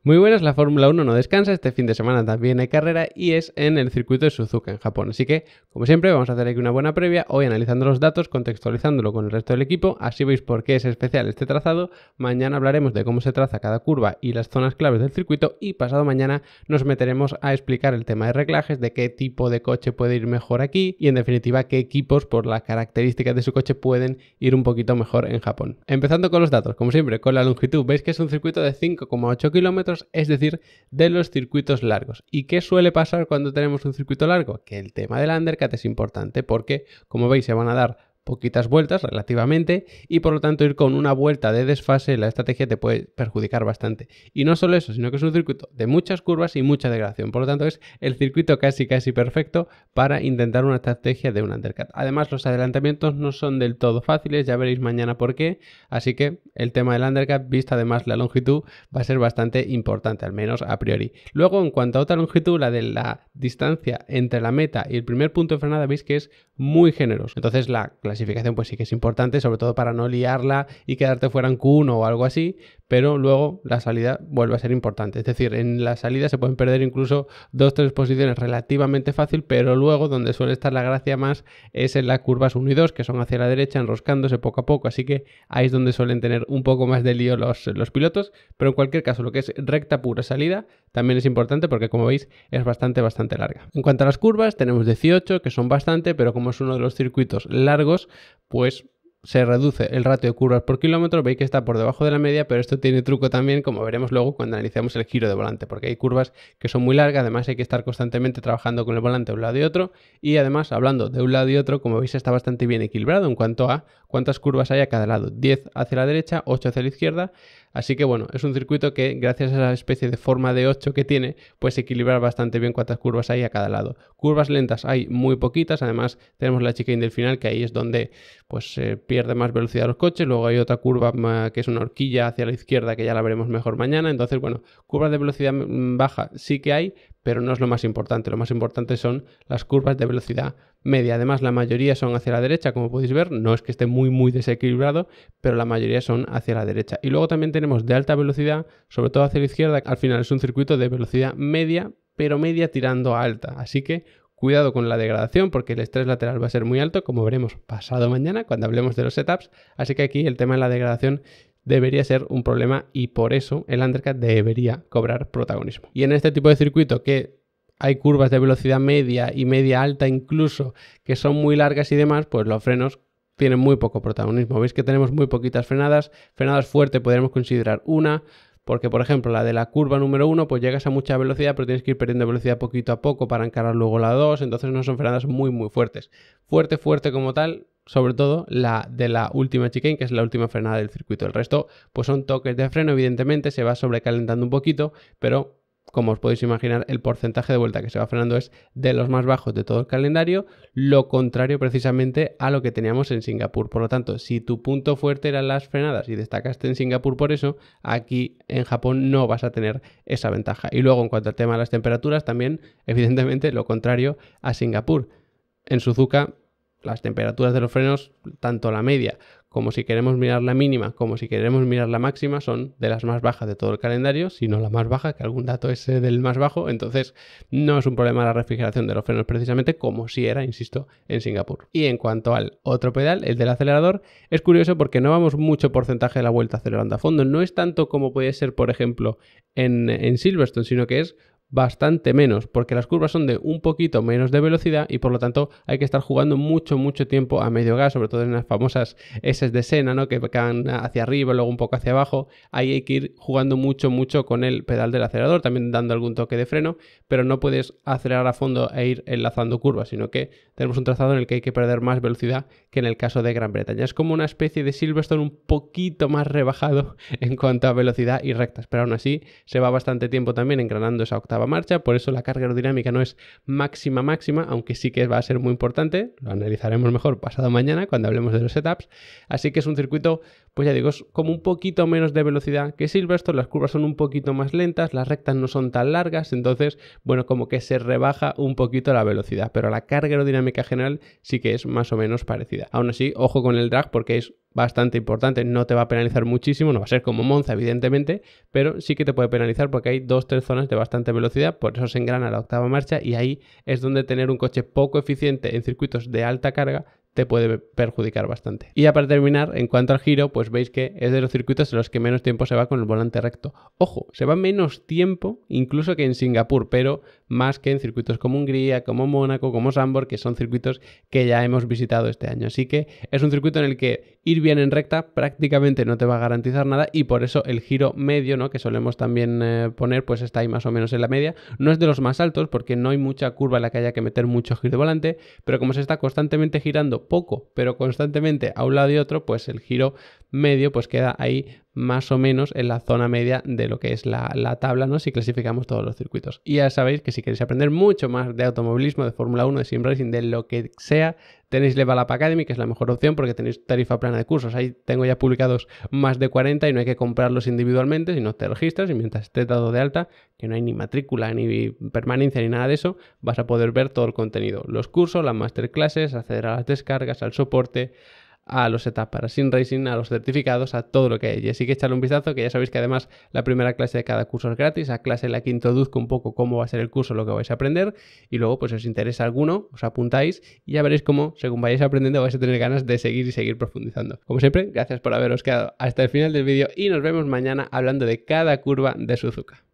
Muy buenas, la Fórmula 1 no descansa, este fin de semana también hay carrera y es en el circuito de Suzuka, en Japón. Así que, como siempre, vamos a hacer aquí una buena previa, hoy analizando los datos, contextualizándolo con el resto del equipo, así veis por qué es especial este trazado. Mañana hablaremos de cómo se traza cada curva y las zonas claves del circuito y pasado mañana nos meteremos a explicar el tema de reglajes, de qué tipo de coche puede ir mejor aquí y en definitiva qué equipos por las características de su coche pueden ir un poquito mejor en Japón. Empezando con los datos, como siempre, con la longitud, veis que es un circuito de 5,8 kilómetros, es decir, de los circuitos largos. ¿Y qué suele pasar cuando tenemos un circuito largo? Que el tema del undercut es importante porque, como veis, se van a dar poquitas vueltas relativamente y por lo tanto ir con una vuelta de desfase la estrategia te puede perjudicar bastante. Y no solo eso, sino que es un circuito de muchas curvas y mucha degradación. Por lo tanto es el circuito casi perfecto para intentar una estrategia de un undercut. Además los adelantamientos no son del todo fáciles, ya veréis mañana por qué. Así que el tema del undercut, vista además la longitud, va a ser bastante importante, al menos a priori. Luego en cuanto a otra longitud, la de la distancia entre la meta y el primer punto de frenada, veis que es muy generoso. Entonces la clasificación pues sí que es importante, sobre todo para no liarla y quedarte fuera en Q1 o algo así, pero luego la salida vuelve a ser importante. Es decir, en la salida se pueden perder incluso 2-3 posiciones relativamente fácil, pero luego donde suele estar la gracia más es en las curvas 1 y 2, que son hacia la derecha, enroscándose poco a poco, así que ahí es donde suelen tener un poco más de lío los pilotos, pero en cualquier caso lo que es recta pura salida también es importante porque como veis es bastante larga. En cuanto a las curvas tenemos 18, que son bastante, pero como es uno de los circuitos largos, pues se reduce el ratio de curvas por kilómetro, veis que está por debajo de la media, pero esto tiene truco también, como veremos luego cuando analicemos el giro de volante, porque hay curvas que son muy largas, además hay que estar constantemente trabajando con el volante de un lado y otro, y además hablando de un lado y otro, como veis está bastante bien equilibrado en cuanto a cuántas curvas hay a cada lado, 10 hacia la derecha, 8 hacia la izquierda, así que bueno, es un circuito que gracias a esa especie de forma de 8 que tiene, pues equilibra bastante bien cuántas curvas hay a cada lado. Curvas lentas hay muy poquitas, además tenemos la chicane del final, que ahí es donde pues pierde más velocidad los coches, luego hay otra curva que es una horquilla hacia la izquierda que ya la veremos mejor mañana, entonces bueno, curvas de velocidad baja sí que hay, pero no es lo más importante, lo más importante son las curvas de velocidad media, además la mayoría son hacia la derecha, como podéis ver, no es que esté muy desequilibrado, pero la mayoría son hacia la derecha. Y luego también tenemos de alta velocidad, sobre todo hacia la izquierda, al final es un circuito de velocidad media, pero media tirando a alta, así que cuidado con la degradación porque el estrés lateral va a ser muy alto, como veremos pasado mañana cuando hablemos de los setups, así que aquí el tema de la degradación debería ser un problema y por eso el undercut debería cobrar protagonismo. Y en este tipo de circuito que hay curvas de velocidad media y media alta incluso que son muy largas y demás, pues los frenos tienen muy poco protagonismo. Veis que tenemos muy poquitas frenadas fuertes podríamos considerar una, porque por ejemplo la de la curva número 1 pues llegas a mucha velocidad pero tienes que ir perdiendo velocidad poquito a poco para encarar luego la 2, entonces no son frenadas muy fuertes. Fuerte como tal, sobre todo la de la última chicane, que es la última frenada del circuito. El resto pues son toques de freno, evidentemente se va sobrecalentando un poquito, pero como os podéis imaginar, el porcentaje de vuelta que se va frenando es de los más bajos de todo el calendario, lo contrario precisamente a lo que teníamos en Singapur. Por lo tanto, si tu punto fuerte eran las frenadas y destacaste en Singapur por eso, aquí en Japón no vas a tener esa ventaja. Y luego, en cuanto al tema de las temperaturas, también, evidentemente, lo contrario a Singapur. En Suzuka, las temperaturas de los frenos, tanto la media como si queremos mirar la mínima, como si queremos mirar la máxima, son de las más bajas de todo el calendario, si no la más baja, que algún dato es del más bajo, entonces no es un problema la refrigeración de los frenos precisamente como si era, insisto, en Singapur. Y en cuanto al otro pedal, el del acelerador, es curioso porque no vamos mucho porcentaje de la vuelta acelerando a fondo, no es tanto como puede ser, por ejemplo, en Silverstone, sino que es bastante menos, porque las curvas son de un poquito menos de velocidad y por lo tanto hay que estar jugando mucho tiempo a medio gas, sobre todo en las famosas S de Senna, ¿no? Que van hacia arriba, luego un poco hacia abajo, ahí hay que ir jugando mucho con el pedal del acelerador, también dando algún toque de freno, pero no puedes acelerar a fondo e ir enlazando curvas, sino que tenemos un trazado en el que hay que perder más velocidad que en el caso de Gran Bretaña. Es como una especie de Silverstone un poquito más rebajado en cuanto a velocidad y rectas, pero aún así se va bastante tiempo también engranando esa octava marcha, por eso la carga aerodinámica no es máxima, aunque sí que va a ser muy importante, lo analizaremos mejor pasado mañana cuando hablemos de los setups, así que es un circuito, pues ya digo, es como un poquito menos de velocidad que Silverstone, las curvas son un poquito más lentas, las rectas no son tan largas, entonces, bueno, como que se rebaja un poquito la velocidad, pero la carga aerodinámica general sí que es más o menos parecida. Aún así, ojo con el drag porque es bastante importante, no te va a penalizar muchísimo, no va a ser como Monza evidentemente, pero sí que te puede penalizar porque hay 2-3 zonas de bastante velocidad, por eso se engrana la octava marcha y ahí es donde tener un coche poco eficiente en circuitos de alta carga te puede perjudicar bastante. Y ya para terminar, en cuanto al giro, pues veis que es de los circuitos en los que menos tiempo se va con el volante recto. Ojo, se va menos tiempo incluso que en Singapur, pero más que en circuitos como Hungría, como Mónaco, como Zandvoort, que son circuitos que ya hemos visitado este año. Así que es un circuito en el que ir bien en recta prácticamente no te va a garantizar nada y por eso el giro medio, ¿no?, que solemos también poner, pues está ahí más o menos en la media. No es de los más altos porque no hay mucha curva en la que haya que meter mucho giro de volante, pero como se está constantemente girando poco, pero constantemente a un lado y otro, pues el giro medio pues queda ahí más o menos en la zona media de lo que es la tabla, ¿no?, si clasificamos todos los circuitos. Y ya sabéis que si queréis aprender mucho más de automovilismo, de Fórmula 1, de Sim Racing, de lo que sea, tenéis Level Up Academy, que es la mejor opción porque tenéis tarifa plana de cursos. Ahí tengo ya publicados más de 40 y no hay que comprarlos individualmente, sino te registras y mientras estés dado de alta, que no hay ni matrícula, ni permanencia, ni nada de eso, vas a poder ver todo el contenido. Los cursos, las masterclasses, acceder a las descargas, al soporte, a los setups para Sim Racing, a los certificados, a todo lo que hay. Y así que echarle un vistazo, que ya sabéis que además la primera clase de cada curso es gratis, a clase en la que introduzco un poco cómo va a ser el curso, lo que vais a aprender, y luego pues si os interesa alguno, os apuntáis y ya veréis cómo según vayáis aprendiendo vais a tener ganas de seguir y seguir profundizando. Como siempre, gracias por haberos quedado hasta el final del vídeo y nos vemos mañana hablando de cada curva de Suzuka.